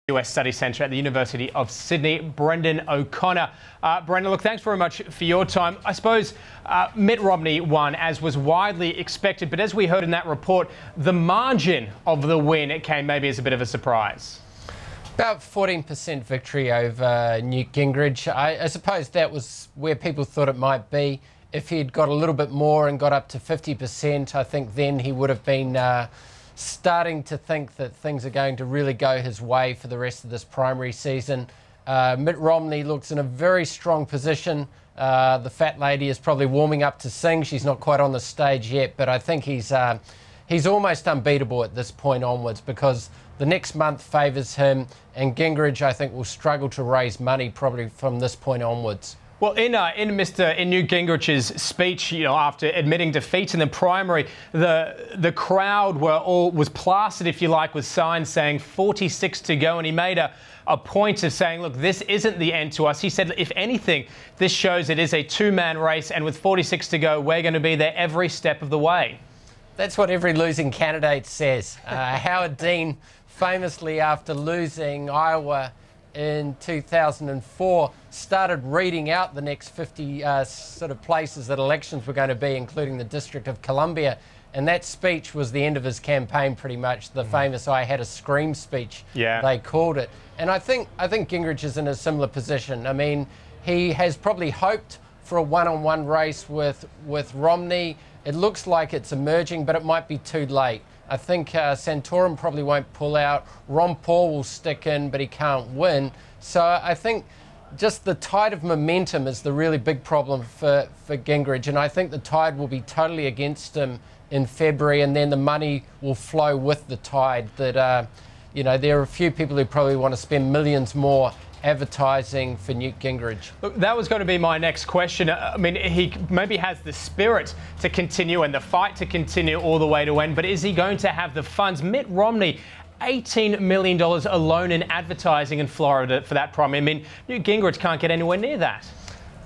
US Study Centre at the University of Sydney, Brendon O'Connor. Brendon, look, thanks very much for your time. I suppose Mitt Romney won, as was widely expected, but as we heard in that report, the margin of the win, it came maybe as a bit of a surprise. About 14% victory over Newt Gingrich. I suppose that was where people thought it might be. If he'd got a little bit more and got up to 50%, I think then he would have been starting to think that things are going to really go his way for the rest of this primary season. Mitt Romney looks in a very strong position. The fat lady is probably warming up to sing. She's not quite on the stage yet, but I think he's almost unbeatable at this point onwards, because the next month favours him, and Gingrich, I think, will struggle to raise money probably from this point onwards. Well, in Newt Gingrich's speech, after admitting defeat in the primary, the crowd was plastered, if you like, with signs saying 46 to go, and he made a point of saying, look, this isn't the end to us. He said, if anything, this shows it is a two-man race, and with 46 to go, we're going to be there every step of the way. That's what every losing candidate says. Howard Dean, famously after losing Iowa in 2004, started reading out the next 50 sort of places that elections were going to be, including the District of Columbia. And that speech was the end of his campaign, pretty much. The famous "I had a scream" speech, they called it. And I think Gingrich is in a similar position. I mean, he has probably hoped for a one-on-one race with Romney. It looks like it's emerging, but it might be too late. I think Santorum probably won't pull out. Ron Paul will stick in, but he can't win. So I think just the tide of momentum is the really big problem for Gingrich. And I think the tide will be totally against him in February, and then the money will flow with the tide. That, there are a few people who probably want to spend millions more advertising for Newt Gingrich. Look, that was going to be my next question. I mean, he maybe has the spirit to continue and the fight to continue all the way to end, but is he going to have the funds? Mitt Romney, $18 million alone in advertising in Florida for that primary. I mean, Newt Gingrich can't get anywhere near that.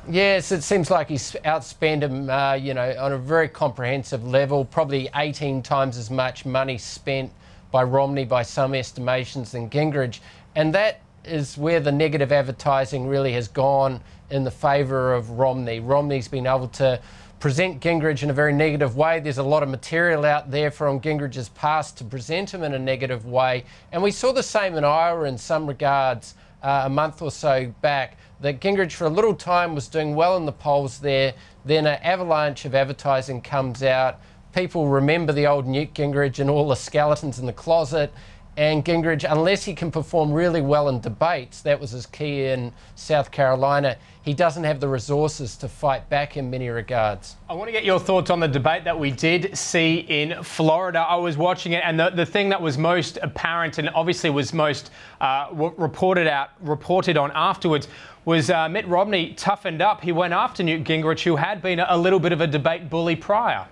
Yes, it seems like he's outspent him, on a very comprehensive level, probably 18 times as much money spent by Romney by some estimations than Gingrich. And that is where the negative advertising really has gone in the favour of Romney. Romney's been able to present Gingrich in a very negative way. There's a lot of material out there from Gingrich's past to present him in a negative way. And we saw the same in Iowa in some regards a month or so back, that Gingrich for a little time was doing well in the polls there. Then an avalanche of advertising comes out. People remember the old Newt Gingrich and all the skeletons in the closet. And Gingrich, unless he can perform really well in debates, that was his key in South Carolina, he doesn't have the resources to fight back in many regards. I want to get your thoughts on the debate that we did see in Florida. I was watching it, and the thing that was most apparent and obviously was most reported on afterwards was Mitt Romney toughened up. He went after Newt Gingrich, who had been a little bit of a debate bully prior.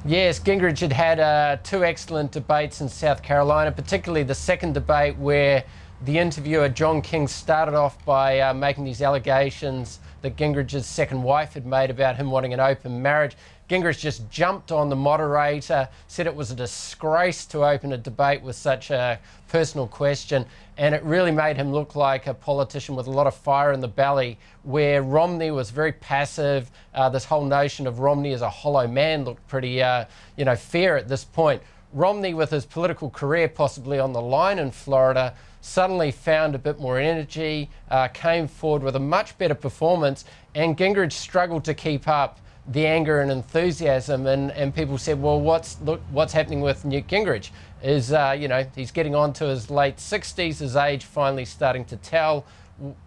Yes, Gingrich had two excellent debates in South Carolina, particularly the second debate where the interviewer, John King, started off by making these allegations that Gingrich's second wife had made about him wanting an open marriage. Gingrich just jumped on the moderator, said it was a disgrace to open a debate with such a personal question, and it really made him look like a politician with a lot of fire in the belly, where Romney was very passive. This whole notion of Romney as a hollow man looked pretty, fair at this point. Romney, with his political career possibly on the line in Florida, suddenly found a bit more energy, came forward with a much better performance, and Gingrich struggled to keep up the anger and enthusiasm, and people said, well, what's happening with Newt Gingrich? Is he's getting on to his late 60s, his age finally starting to tell.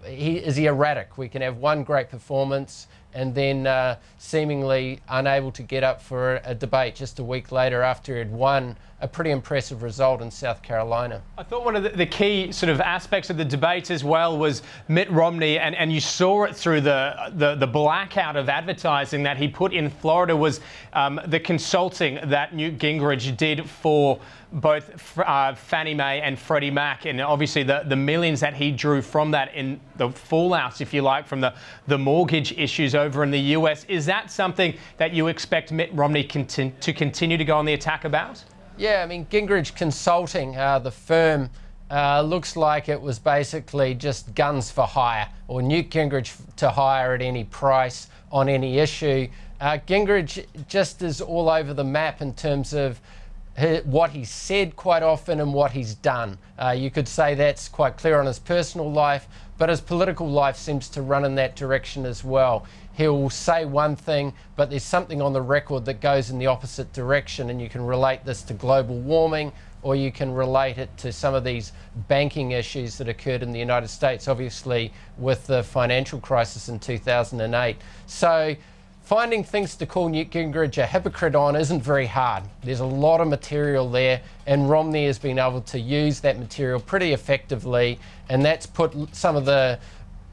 Is he erratic? We can have one great performance and then seemingly unable to get up for a debate just a week later after he'd won a pretty impressive result in South Carolina. I thought one of the key sort of aspects of the debate as well was Mitt Romney, and you saw it through the blackout of advertising that he put in Florida, was the consulting that Newt Gingrich did for both Fannie Mae and Freddie Mac, and obviously the millions that he drew from that in the fallout, if you like, from the mortgage issues over in the US. Is that something that you expect Mitt Romney to continue to go on the attack about? Yeah, I mean, Gingrich Consulting, the firm, looks like it was basically just guns for hire, or Newt Gingrich to hire at any price on any issue. Gingrich just is all over the map in terms of what he's said quite often and what he's done. You could say that's quite clear on his personal life, but his political life seems to run in that direction as well. He'll say one thing, but there's something on the record that goes in the opposite direction, and you can relate this to global warming, or you can relate it to some of these banking issues that occurred in the United States, obviously with the financial crisis in 2008. So finding things to call Newt Gingrich a hypocrite on isn't very hard. There's a lot of material there, and Romney has been able to use that material pretty effectively, and that's put some of the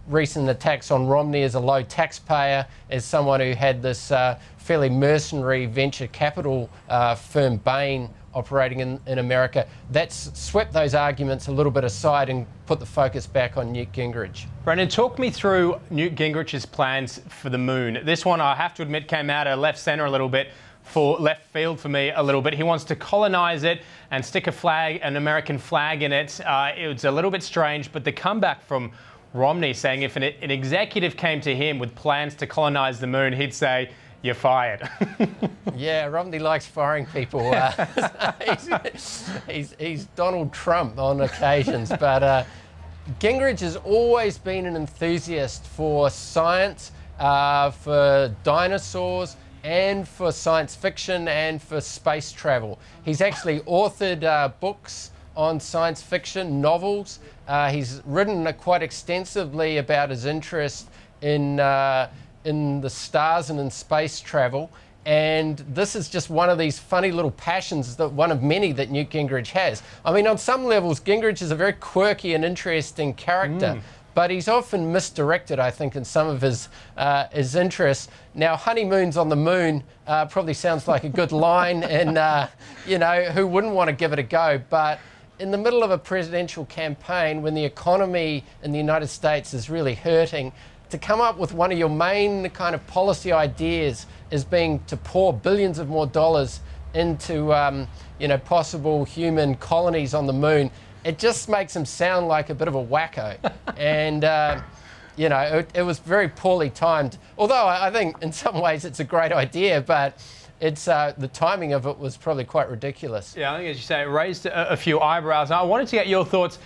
recent attacks on Romney as a low taxpayer, as someone who had this fairly mercenary venture capital firm, Bain, operating in America. That's swept those arguments a little bit aside and put the focus back on Newt Gingrich. Brendon, talk me through Newt Gingrich's plans for the moon. This one, I have to admit, came out of left centre a little bit, for left field for me a little bit. He wants to colonise it and stick a flag, an American flag in it. It was a little bit strange, but the comeback from Romney saying if an executive came to him with plans to colonise the moon, he'd say, "You're fired." Yeah, Romney likes firing people. He's Donald Trump on occasions, but Gingrich has always been an enthusiast for science, for dinosaurs, and for science fiction and for space travel. He's actually authored books on science fiction, novels. He's written quite extensively about his interest in the stars and in space travel. And this is just one of these funny little passions, that one of many that Newt Gingrich has. I mean, on some levels, Gingrich is a very quirky and interesting character, but he's often misdirected, I think, in some of his interests. Now, honeymoons on the moon probably sounds like a good line, and, you know, who wouldn't want to give it a go? But in the middle of a presidential campaign, when the economy in the United States is really hurting, to come up with one of your main kind of policy ideas as being to pour billions of more dollars into, you know, possible human colonies on the moon, it just makes him sound like a bit of a wacko. And, you know, it was very poorly timed. Although I think in some ways it's a great idea, but it's the timing of it was probably quite ridiculous. Yeah, I think, as you say, it raised a few eyebrows. I wanted to get your thoughts.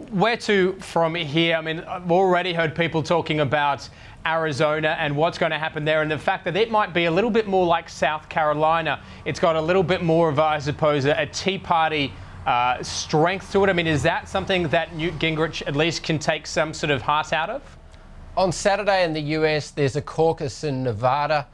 Where to from here? I mean, I've already heard people talking about Arizona and what's going to happen there, and the fact that it might be a little bit more like South Carolina. It's got a little bit more of, I suppose, a Tea Party strength to it. I mean, is that something that Newt Gingrich at least can take some sort of heart out of? On Saturday in the US, there's a caucus in Nevada.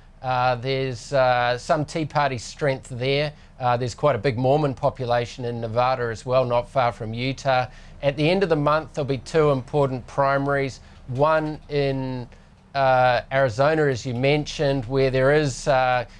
There's some Tea Party strength there. There's quite a big Mormon population in Nevada as well, not far from Utah. At the end of the month, there'll be two important primaries. One in Arizona, as you mentioned, where there is,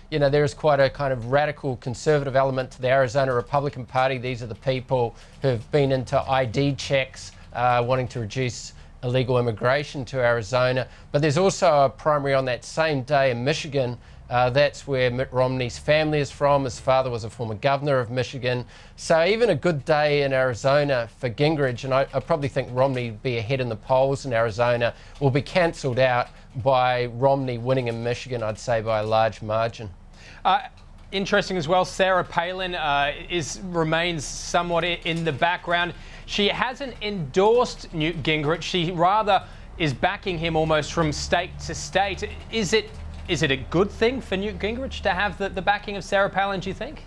you know, there is quite a kind of radical conservative element to the Arizona Republican Party. These are the people who've been into ID checks, wanting to reduce illegal immigration to Arizona. But there's also a primary on that same day in Michigan. That's where Mitt Romney's family is from. His father was a former governor of Michigan. So even a good day in Arizona for Gingrich, and I probably think Romney would be ahead in the polls in Arizona, will be cancelled out by Romney winning in Michigan, I'd say, by a large margin. Interesting as well, Sarah Palin remains somewhat in the background. She hasn't endorsed Newt Gingrich. She rather is backing him almost from state to state. Is it a good thing for Newt Gingrich to have the backing of Sarah Palin, do you think?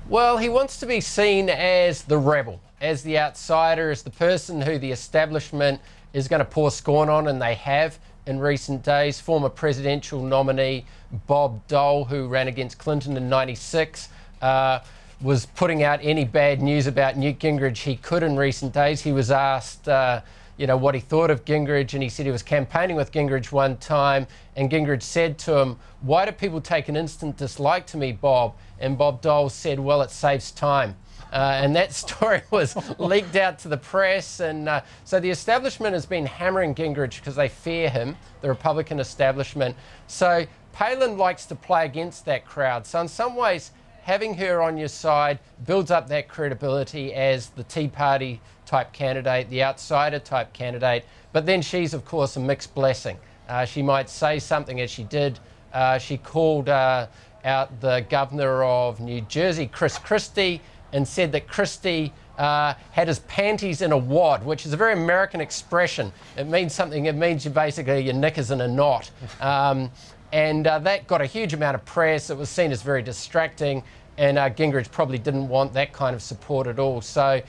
Well, he wants to be seen as the rebel, as the outsider, as the person who the establishment is going to pour scorn on, and they have in recent days. Former presidential nominee Bob Dole, who ran against Clinton in '96, was putting out any bad news about Newt Gingrich he could in recent days. He was asked you know, what he thought of Gingrich, and he said he was campaigning with Gingrich one time, and Gingrich said to him, "Why do people take an instant dislike to me, Bob?" And Bob Dole said, "Well, it saves time." And that story was leaked out to the press, and so the establishment has been hammering Gingrich because they fear him, the Republican establishment. So Palin likes to play against that crowd. So in some ways, having her on your side builds up that credibility as the Tea Party type candidate, the outsider type candidate, but then she's, of course, a mixed blessing. She might say something, as she did. She called out the governor of New Jersey, Chris Christie, and said that Christie had his panties in a wad, which is a very American expression. It means something, it means you basically your knickers in a knot. And that got a huge amount of press. It was seen as very distracting, and Gingrich probably didn't want that kind of support at all. So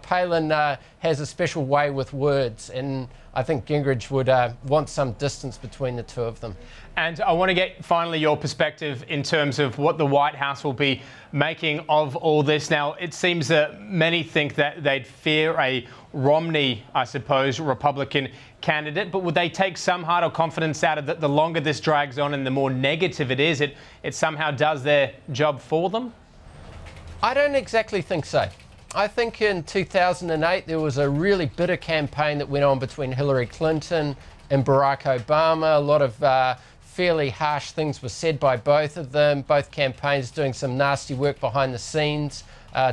Palin has a special way with words, and I think Gingrich would want some distance between the two of them. And I want to get finally your perspective in terms of what the White House will be making of all this. Now, it seems that many think that they'd fear a Romney, I suppose, Republican candidate, but would they take some heart or confidence out of that the longer this drags on and the more negative it is, it somehow does their job for them? I don't exactly think so. I think in 2008 there was a really bitter campaign that went on between Hillary Clinton and Barack Obama. A lot of fairly harsh things were said by both of them, both campaigns doing some nasty work behind the scenes,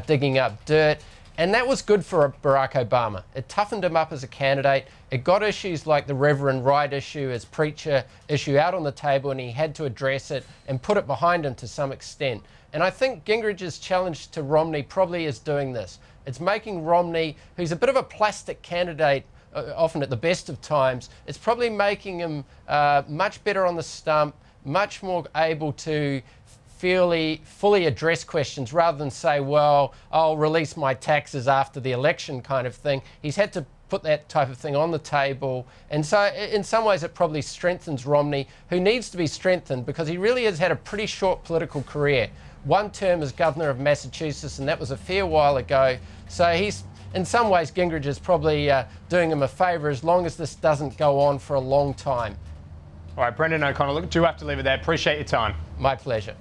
digging up dirt. And that was good for Barack Obama. It toughened him up as a candidate. It got issues like the Reverend Wright issue, his preacher issue, out on the table, and he had to address it and put it behind him to some extent. And I think Gingrich's challenge to Romney probably is doing this. It's making Romney, who's a bit of a plastic candidate, often at the best of times, it's probably making him much better on the stump, much more able to fully address questions rather than say, well, I'll release my taxes after the election kind of thing. He's had to put that type of thing on the table. And so in some ways it probably strengthens Romney, who needs to be strengthened because he really has had a pretty short political career. One term as governor of Massachusetts, and that was a fair while ago. So he's, in some ways, Gingrich is probably doing him a favour as long as this doesn't go on for a long time. All right, Brendon O'Connor, look, do have to leave it there. Appreciate your time. My pleasure.